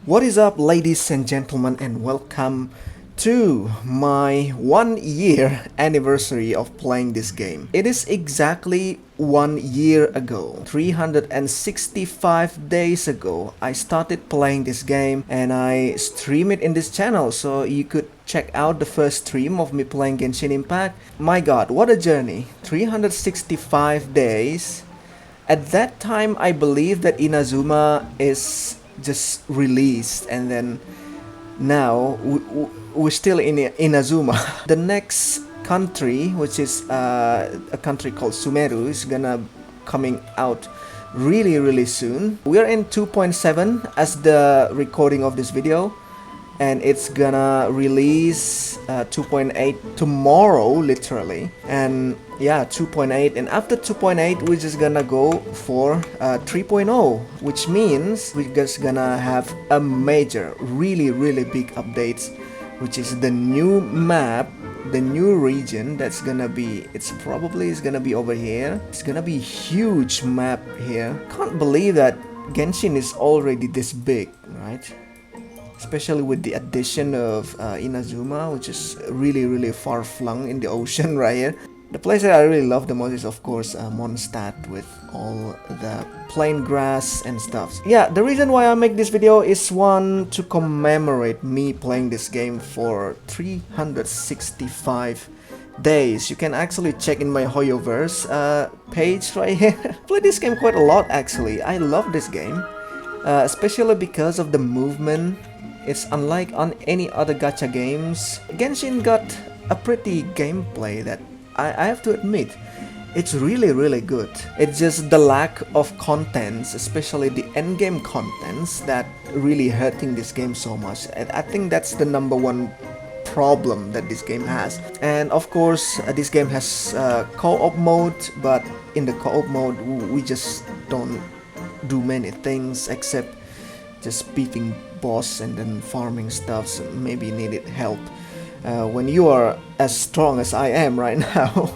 What is up, ladies and gentlemen, and welcome to my 1 year anniversary of playing this game. It is exactly 1 year ago, 365 days ago, I started playing this game and I stream it in this channel, so you could check out the first stream of me playing Genshin Impact. My god, what a journey. 365 days. At that time, I believe that Inazuma is just released, and then now we're still in Inazuma. The next country, which is a country called Sumeru, is gonna coming out really soon. We're in 2.7 as the recording of this video, and it's gonna release 2.8 tomorrow, literally. And yeah, 2.8, and after 2.8 we're just gonna go for 3.0, which means we're just gonna have a major, really big updates, which is the new map, the new region that's gonna be, it's gonna be over here. It's gonna be a huge map here. Can't believe that Genshin is already this big, right? Especially with the addition of Inazuma, which is really far-flung in the ocean right here. The place that I really love the most is, of course, Mondstadt, with all the plain grass and stuff. Yeah, the reason why I make this video is, one, to commemorate me playing this game for 365 days. You can actually check in my Hoyoverse page right here. Play this game quite a lot, actually. I love this game, especially because of the movement. It's unlike on any other gacha games. Genshin got a pretty gameplay that I have to admit, it's really good. It's just the lack of contents, especially the endgame contents, that really hurting this game so much. And I think that's the #1 problem that this game has. And of course, this game has co-op mode, but in the co-op mode we just don't do many things except just beating boss and then farming stuff, so maybe needed help. When you are as strong as I am right now,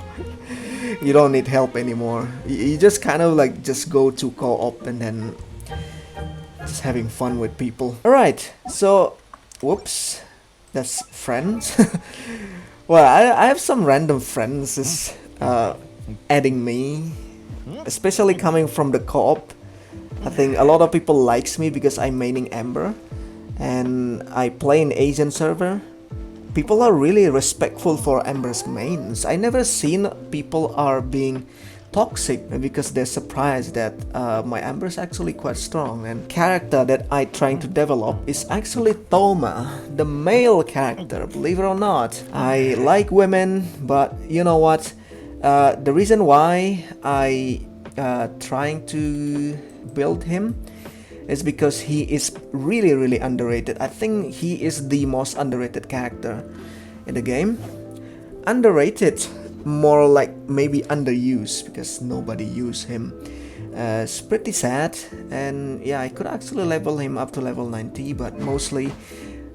you don't need help anymore. You just kind of like just go to co-op and then just having fun with people. Alright, so, whoops, that's friends. Well, I have some random friends just adding me, especially coming from the co-op. I think a lot of people likes me because I'm maining Amber and I play in Asian server. People are really respectful for Amber's mains. I never seen people are being toxic because they're surprised that my Amber is actually quite strong. And character that I trying to develop is actually Thoma, the male character, believe it or not. I like women, but you know what? The reason why I trying to build him is because he is really underrated. I think he is the most underrated character in the game. Underrated, more like maybe underused, because nobody use him. It's pretty sad, and yeah, I could actually level him up to level 90, but mostly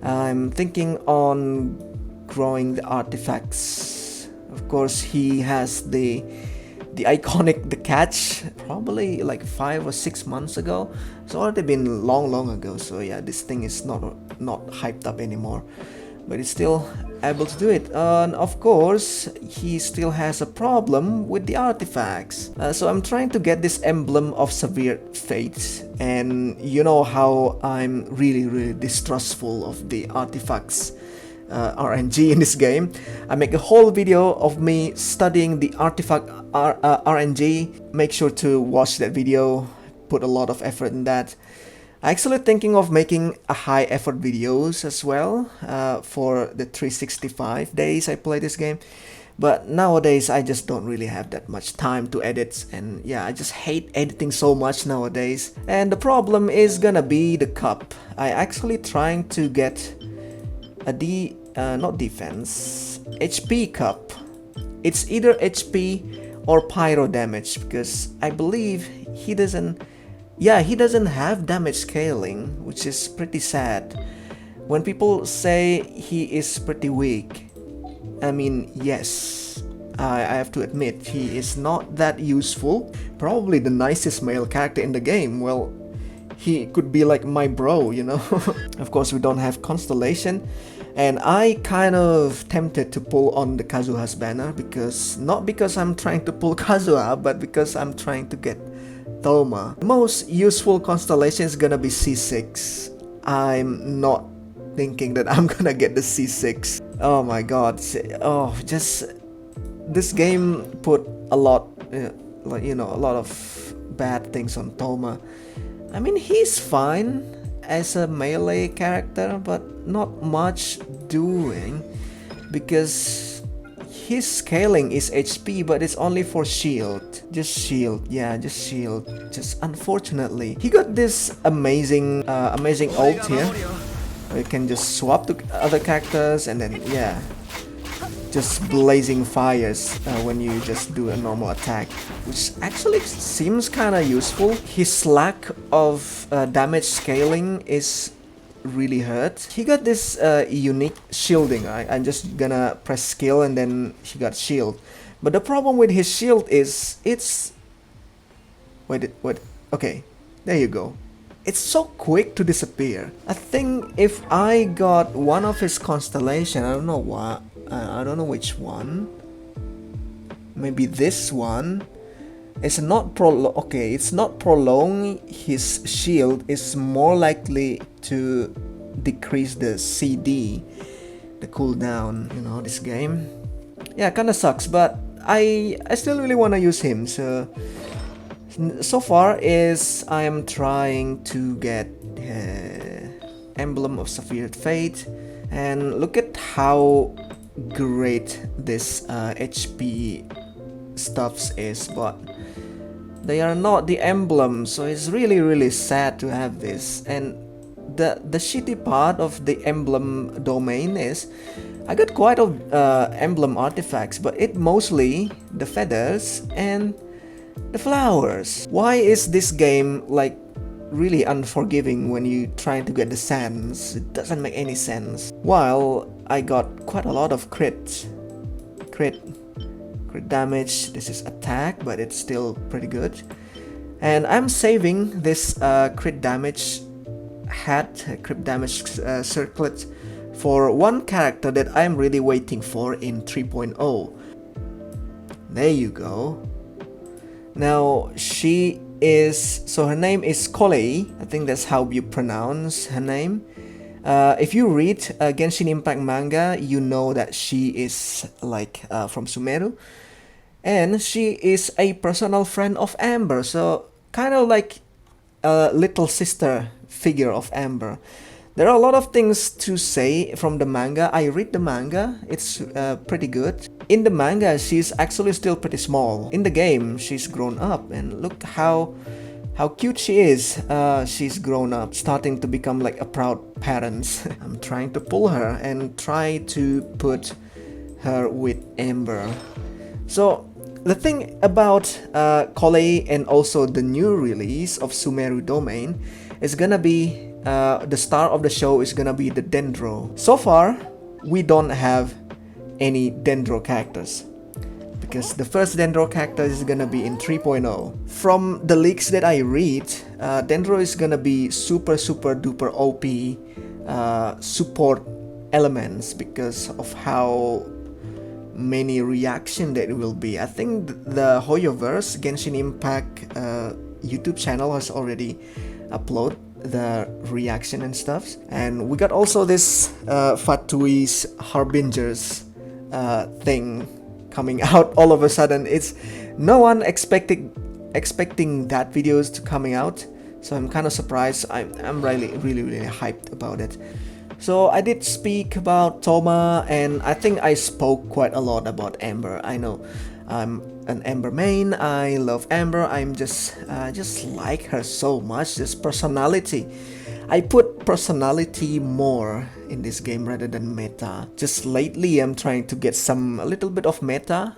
I'm thinking on growing the artifacts. Of course, he has the iconic, the catch, probably like 5 or 6 months ago. It's already been long ago, so yeah, this thing is not hyped up anymore, but it's still able to do it. And of course, he still has a problem with the artifacts. So I'm trying to get this emblem of severe fate, and you know how I'm really distrustful of the artifacts RNG in this game. I make a whole video of me studying the artifact RNG. Make sure to watch that video, put a lot of effort in that. I'm actually thinking of making a high effort videos as well for the 365 days I play this game. But nowadays I just don't really have that much time to edit, and yeah, I just hate editing so much nowadays. And the problem is gonna be the cup. I actually trying to get a not defense, HP cup. It's either HP or pyro damage, because I believe he doesn't have damage scaling, which is pretty sad. When people say he is pretty weak, I mean, yes, I have to admit he is not that useful. Probably the nicest male character in the game. Well, he could be like my bro, you know. Of course, we don't have Constellation, and I kind of tempted to pull on the Kazuha's banner, because not because I'm trying to pull Kazuha, but because I'm trying to get Thoma. The most useful constellation is gonna be C6. I'm not thinking that I'm gonna get the C6. Oh my god. Oh, just this game put a lot, like, you know, a lot of bad things on Thoma. I mean, he's fine as a melee character, but not much doing, because his scaling is HP, but it's only for shield. Just shield, yeah, just shield. Just unfortunately, he got this amazing ult here. You can just swap to other characters, and then yeah, just blazing fires when you just do a normal attack, which actually seems kind of useful. His lack of damage scaling is really hurt. He got this unique shielding. I'm just gonna press skill and then he got shield. But the problem with his shield is it's... Wait, okay, there you go. It's so quick to disappear. I think if I got one of his constellation, I don't know what, I don't know which one. Maybe this one. It's not it's not prolong his shield. It's more likely to decrease the CD, the cooldown. You know, this game. Yeah, kind of sucks, but I still really want to use him. So far is I am trying to get Emblem of Severed Fate, and look at how great this HP stuffs is, but they are not the emblem, so it's really sad to have this. And the shitty part of the emblem domain is I got quite of emblem artifacts, but it mostly the feathers and the flowers. Why is this game like really unforgiving when you try to get the sands? It doesn't make any sense. While I got quite a lot of crit damage. This is attack, but it's still pretty good. And I'm saving this crit damage hat, crit damage circlet, for one character that I'm really waiting for in 3.0. There you go. Now she is, so her name is Kolei. I think that's how you pronounce her name. If you read Genshin Impact manga, you know that she is like from Sumeru, and she is a personal friend of Amber, so kind of like a little sister figure of Amber. There are a lot of things to say from the manga. I read the manga, it's pretty good. In the manga, she's actually still pretty small. In the game, she's grown up, and look how cute she is. She's grown up, starting to become like a proud parent. I'm trying to pull her and try to put her with Amber. So the thing about Kolei and also the new release of Sumeru Domain is gonna be the star of the show is gonna be the Dendro. So far, we don't have any Dendro characters, because the first Dendro character is gonna be in 3.0. From the leaks that I read, Dendro is gonna be super duper OP support elements because of how many reaction that it will be. I think the Hoyoverse Genshin Impact YouTube channel has already uploaded the reaction and stuff, and we got also this Fatui's Harbingers thing coming out all of a sudden. It's no one expecting that videos to coming out, so I'm kind of surprised. I'm really hyped about it. So I did speak about Thoma, and I think I spoke quite a lot about Amber. I know I'm an Amber main. I love Amber. I'm just like her so much. This personality. I put personality more in this game rather than meta. Just lately I'm trying to get a little bit of meta.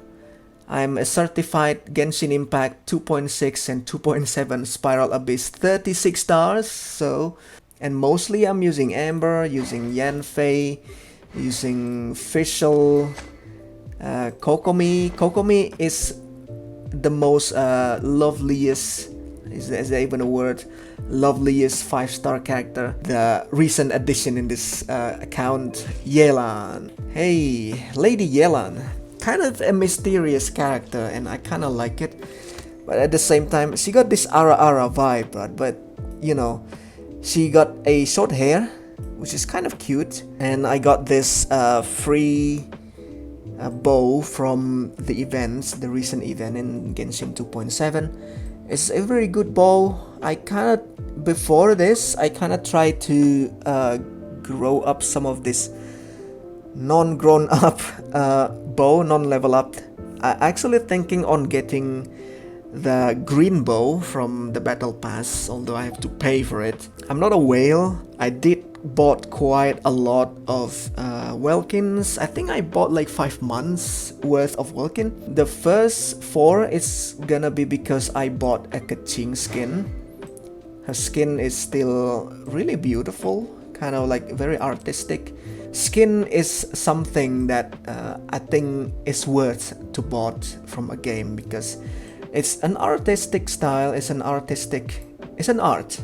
I'm a certified Genshin Impact 2.6 and 2.7 Spiral Abyss 36 stars, so, and mostly I'm using Amber, using Yanfei, using Fischl, Kokomi. Kokomi is the most loveliest, is there even a word? loveliest 5-star character, the recent addition in this account, Yelan. Hey, Lady Yelan. Kind of a mysterious character and I kind of like it. But at the same time, she got this Ara vibe, right? But, you know, she got a short hair, which is kind of cute. And I got this free bow from the events, the recent event in Genshin 2.7. It's a very good bow. Before this, I kind of tried to grow up some of this non-grown up bow, non-level up. I actually thinking on getting the green bow from the battle pass, although I have to pay for it. I'm not a whale. I did bought quite a lot of Welkins. I think I bought like 5 months worth of Welkin. The first 4 is gonna be because I bought a Kaching skin. Her skin is still really beautiful, kind of like very artistic. Skin is something that I think is worth to bought from a game because it's an artistic style, it's an art,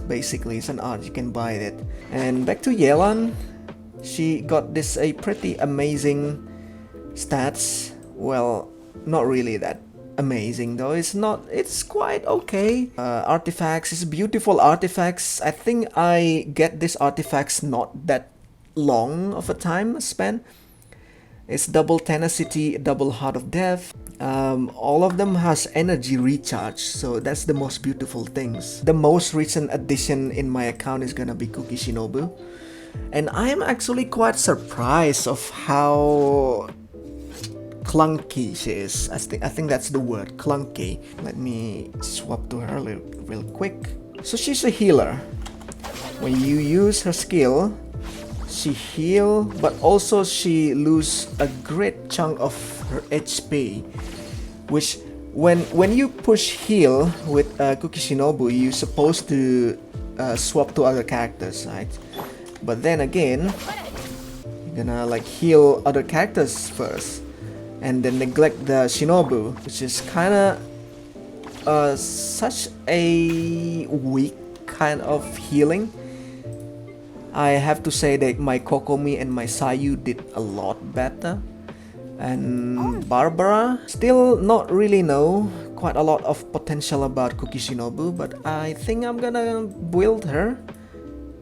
basically. It's an art, you can buy it. And back to Yelan, she got this a pretty amazing stats. Well, not really that amazing though, it's quite okay. Artifacts is beautiful artifacts. I think I get these artifacts not that long of a time span. It's double tenacity, double heart of death. All of them has energy recharge, so that's the most beautiful things. The most recent addition in my account is gonna be Cookie Shinobu, and I am actually quite surprised of how clunky she is. I think that's the word, clunky. Let me swap to her real quick. So she's a healer. When you use her skill, she heal, but also she lose a great chunk of her HP, which when you push heal with Cookie Shinobu, you're supposed to swap to other characters, right? But then again, you're gonna like heal other characters first and then neglect the Shinobu, which is kinda such a weak kind of healing. I have to say that my Kokomi and my Sayu did a lot better. And Barbara, still not really know quite a lot of potential about Cookie Shinobu, but I think I'm gonna build her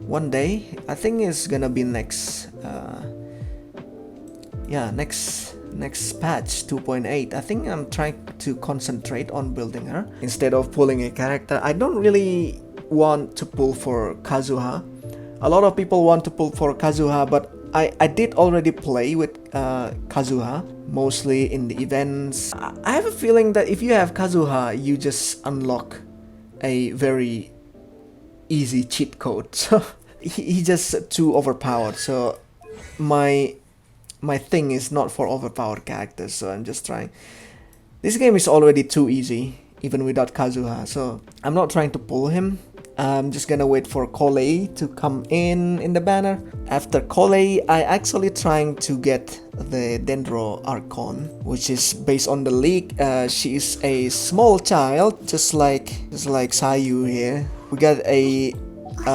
one day. I think it's gonna be next patch 2.8. I think I'm trying to concentrate on building her instead of pulling a character. I don't really want to pull for Kazuha. A lot of people want to pull for Kazuha, but I did already play with Kazuha, mostly in the events. I have a feeling that if you have Kazuha, you just unlock a very easy cheat code. So he's just too overpowered. So my thing is not for overpowered characters. So I'm just trying. This game is already too easy, even without Kazuha. So I'm not trying to pull him. I'm just gonna wait for Collei to come in the banner. After Collei, I actually trying to get the Dendro Archon, which is based on the league. She is a small child, just like Sayu here. We got a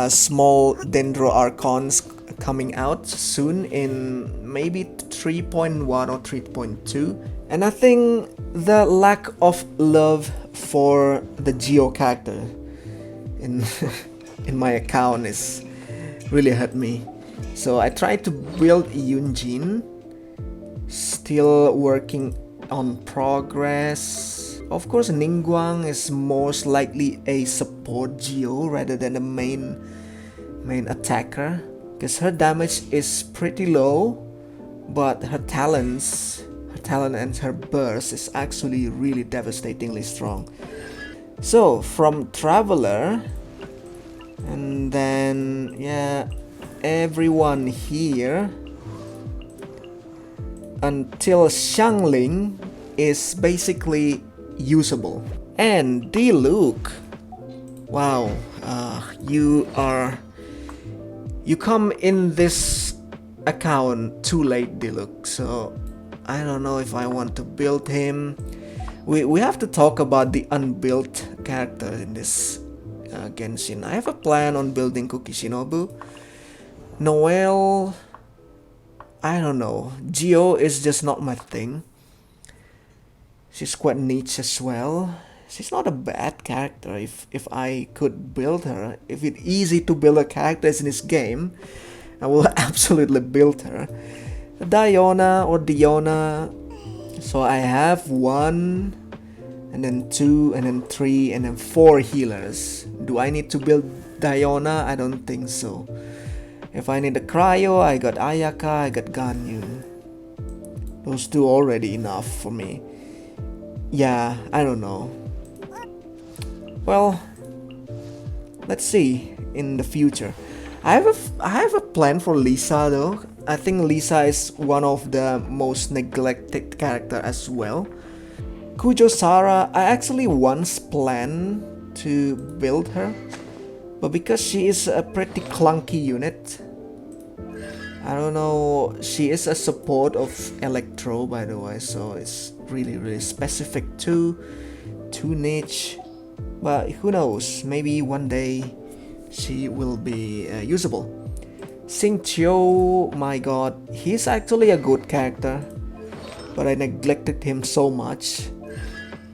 small Dendro Archons coming out soon in maybe 3.1 or 3.2. And I think the lack of love for the Geo character in my account is really hurt me. So I tried to build Yunjin, still working on progress. Of course, Ningguang is most likely a support Geo rather than a main attacker, because her damage is pretty low, but her talent and her burst is actually really devastatingly strong. So from Traveler, and then yeah, everyone here until Xiangling is basically usable. And Diluc, wow, you come in this account too late, Diluc. So I don't know if I want to build him. We have to talk about the unbuilt character in this Genshin. I have a plan on building Cookie Shinobu. Noelle, I don't know. Geo is just not my thing. She's quite niche as well. She's not a bad character if I could build her. If it's easy to build a character in this game, I will absolutely build her. Diona or Diona. So I have 1, and then 2, and then 3, and then 4 healers. Do I need to build Diona? I don't think so. If I need a cryo, I got Ayaka, I got Ganyu. Those 2 already enough for me. Yeah, I don't know. Well, let's see in the future. I have a plan for Lisa though. I think Lisa is one of the most neglected character as well. Kujo Sara, I actually once planned to build her, but because she is a pretty clunky unit, I don't know, she is a support of Electro by the way, so it's really specific too niche, but who knows, maybe one day she will be usable. Xingqiu, my god, he's actually a good character, but I neglected him so much.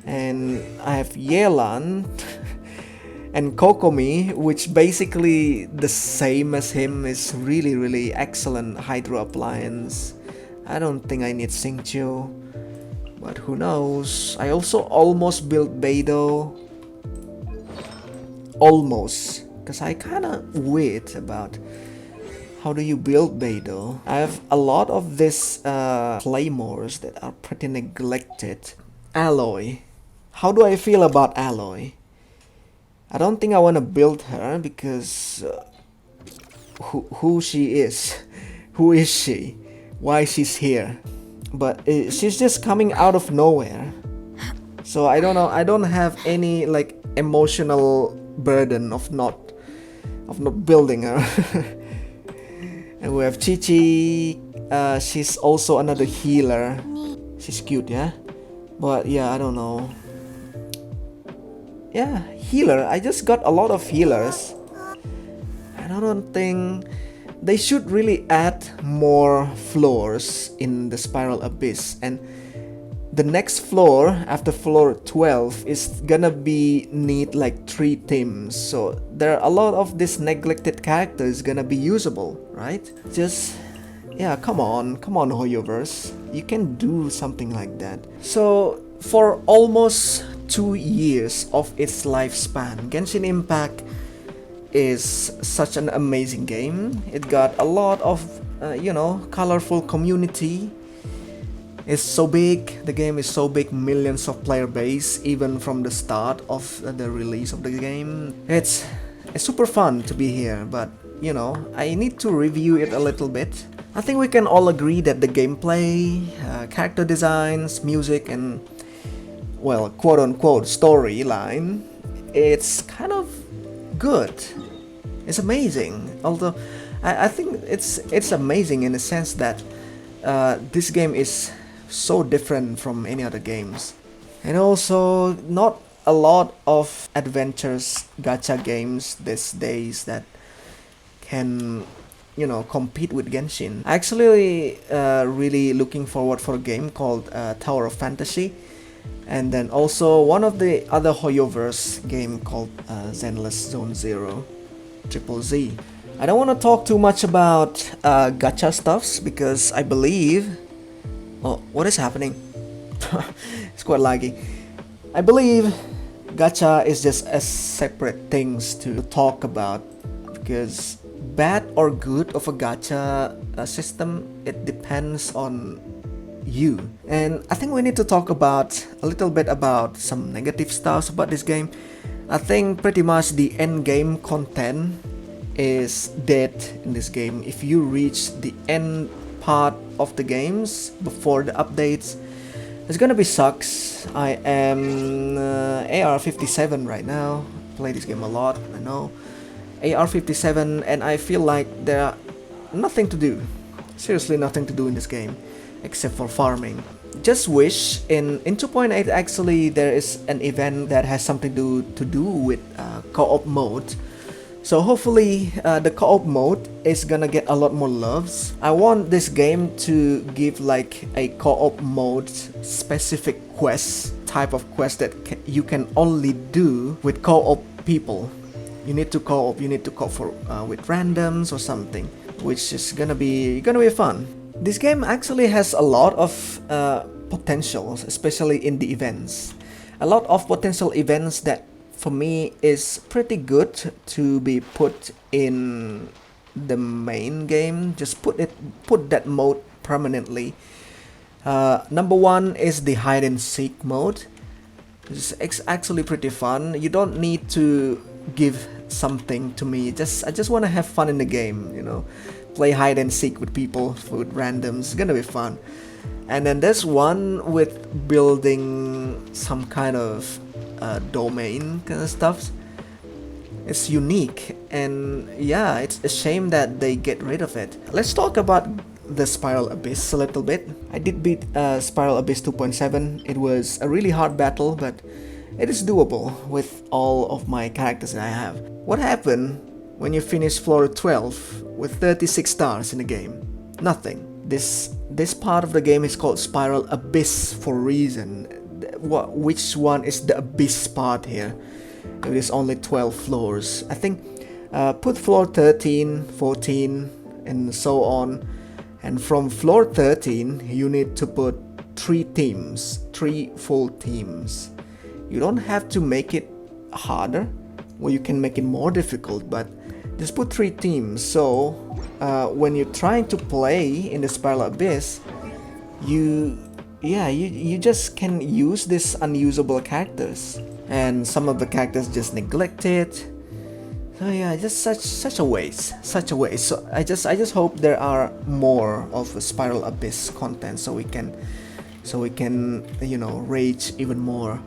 And I have Yelan and Kokomi, which basically the same as him, is really excellent Hydro appliance. I don't think I need Xingqiu, but who knows. I also almost built Beidou. Almost, because I kinda weird about how do you build Beidou. I have a lot of these claymores that are pretty neglected. Aloy. How do I feel about Aloy? I don't think I want to build her because who she is. Who is she? Why she's here? But she's just coming out of nowhere. So I don't know, I don't have any like emotional burden of not building her. And we have Chi-Chi. She's also another healer. She's cute, yeah? But yeah, I don't know. Yeah, healer. I just got a lot of healers. And I don't think they should really add more floors in the Spiral Abyss. And the next floor after floor 12 is gonna be need like 3 teams. So there are a lot of these neglected characters gonna be usable, right? Just yeah, come on Hoyoverse. You can do something like that. So for almost 2 years of its lifespan, Genshin Impact is such an amazing game. It got a lot of colorful community. It's so big, the game is so big, millions of player base even from the start of the release of the game. It's super fun to be here, but I need to review it a little bit. I think we can all agree that the gameplay, character designs, music and well, quote-unquote storyline, it's kind of good. It's amazing. Although I think it's amazing in the sense that this game is so different from any other games. And also not a lot of adventures gacha games these days that can compete with Genshin. Actually really looking forward for a game called Tower of Fantasy, and then also one of the other Hoyoverse game called Zenless Zone Zero Triple Z. I don't want to talk too much about gacha stuffs because I believe what is happening? It's quite laggy. I believe gacha is just a separate things to talk about, because bad or good of a gacha system, it depends on you. And I think we need to talk about a little bit about some negative stuff about this game. I think pretty much the end game content is dead in this game. If you reach the end part of the games before the updates, it's gonna be sucks. I am AR57 right now. Play this game a lot, I know. AR57, and I feel like there are nothing to do. Seriously, nothing to do in this game except for farming. Just wish in 2.8 actually there is an event that has something to do with co-op mode. So hopefully the co-op mode is gonna get a lot more loves. I want this game to give like a co-op mode specific quest, type of quest that you can only do with co-op people. You need to co-op, for with randoms or something, which is gonna be fun. This game actually has a lot of potentials, especially in the events. A lot of potential events that for me is pretty good to be put in the main game. Just put that mode permanently. Number one is the hide and seek mode. It's actually pretty fun. You don't need to give something to me. I just want to have fun in the game, you know. Play hide and seek with people, with randoms. It's gonna be fun. And then there's one with building some kind of domain kind of stuff. It's unique, and yeah, it's a shame that they get rid of it. Let's talk about the Spiral Abyss a little bit. I did beat Spiral Abyss 2.7. It was a really hard battle, but it is doable with all of my characters that I have. What happened when you finish floor 12 with 36 stars in the game? Nothing. This part of the game is called Spiral Abyss for a reason. Which one is the abyss part here? It is only 12 floors. I think put floor 13, 14 and so on. And from floor 13 you need to put 3 teams, 3 full teams. You don't have to make it harder, or you can make it more difficult, but just put 3 teams. So when you're trying to play in the Spiral Abyss, you just can use these unusable characters, and some of the characters just neglected. So yeah, just such a waste, So I just hope there are more of a Spiral Abyss content, so we can you know, rage even more.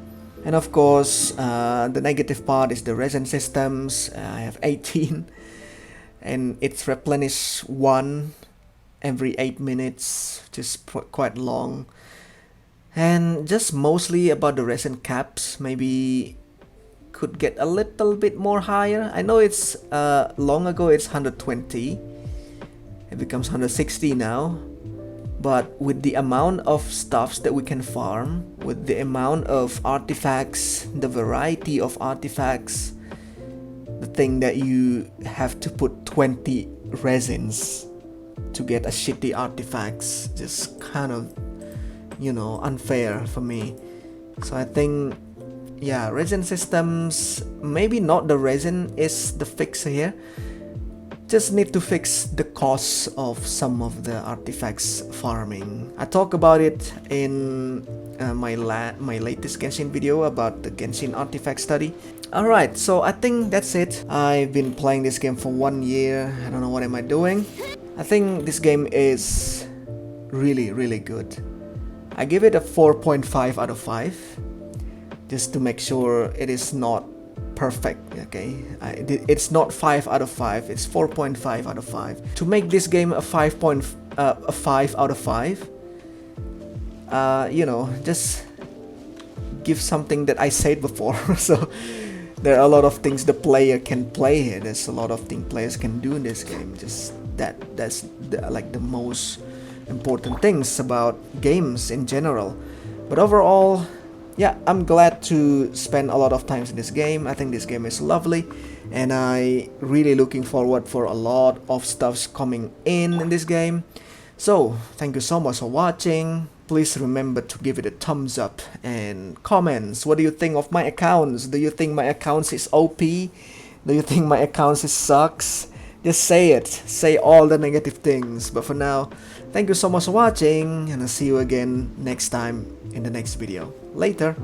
And of course, the negative part is the resin systems. I have 18, and it's replenish 1 every 8 minutes, which is quite long. And just mostly about the resin caps, maybe could get a little bit more higher. I know it's long ago it's 120, it becomes 160 now, but with the amount of stuffs that we can farm, with the amount of artifacts, the variety of artifacts, the thing that you have to put 20 resins to get a shitty artifacts, just kind of, you know, unfair for me. So I think, yeah, resin systems, maybe not the resin is the fix here. Just need to fix the cost of some of the artifacts farming. I talk about it in my latest Genshin video about the Genshin artifact study. Alright, so I think that's it. I've been playing this game for 1 year. I don't know what am I doing. I think this game is really good. I give it a 4.5 out of 5, just to make sure it is not perfect, okay? It's not 5 out of 5, it's 4.5 out of 5. To make this game a 5 out of 5, you know, just give something that I said before. So there are a lot of things the player can play here. There's a lot of things players can do in this game. Just that's like the most important things about games in general. But overall, yeah, I'm glad to spend a lot of time in this game. I think this game is lovely, and I really looking forward for a lot of stuffs coming in this game. So thank you so much for watching. Please remember to give it a thumbs up and comments. What do you think of my accounts? Do you think my accounts is OP? Do you think my accounts is sucks? Just say it. Say all the negative things. But for now, thank you so much for watching, and I'll see you again next time in the next video. Later.